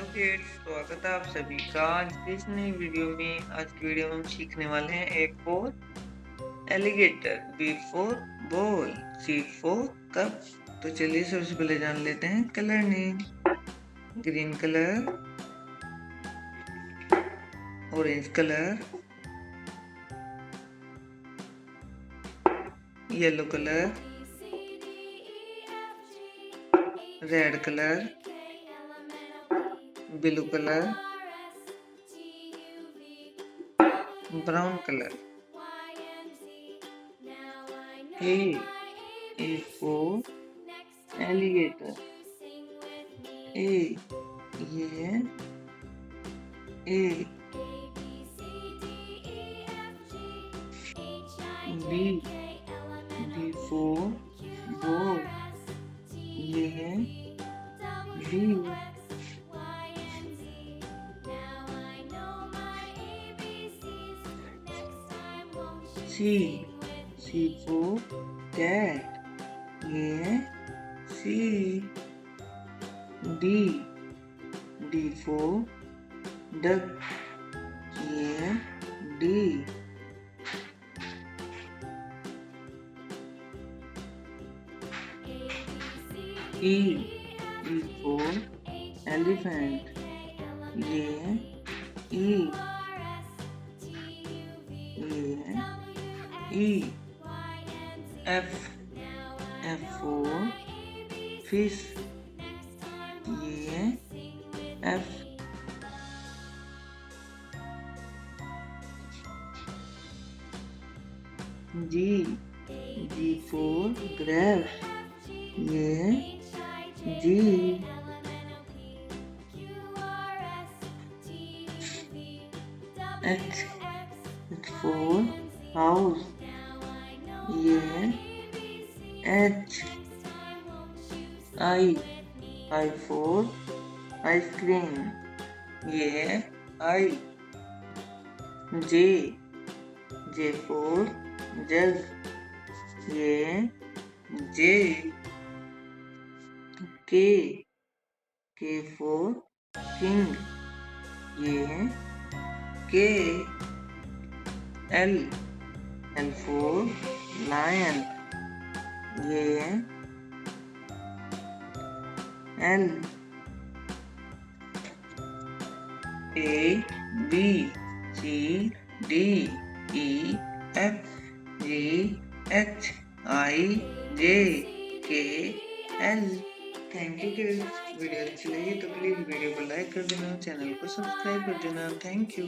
Hello kids, स्वागत है आप सभी का आज की इस नई वीडियो में। आज की वीडियो में हम सीखने वाले हैं A for alligator, B for ball, C for cup. तो चलिए सबसे पहले जान लेते हैं colour name. Green colour, orange colour, yellow colour, red colour, blue colour, brown colour. A for alligator, A ये है ए। बी फॉर बॉल, ये है बी। सी फॉर कैट, ये है सी। डी फॉर डक, ये है डी। ई फॉर एलिफेंट, ये है ई। एफ फॉर फिश, ये है एफ। जी फॉर ग्रेप्स, ये है जी। एच फॉर हाउस, ये है एच। आई फॉर आइसक्रीम, ये है आई। जे फॉर जग, ये है जे। के फॉर किंग, ये है के। एल फॉर लायन, ये है L. A B C D E F G H I J K L. Thank you kids. Video अच्छी लगी तो प्लीज वीडियो को लाइक कर देना, चैनल को सब्सक्राइब कर देना। Thank you.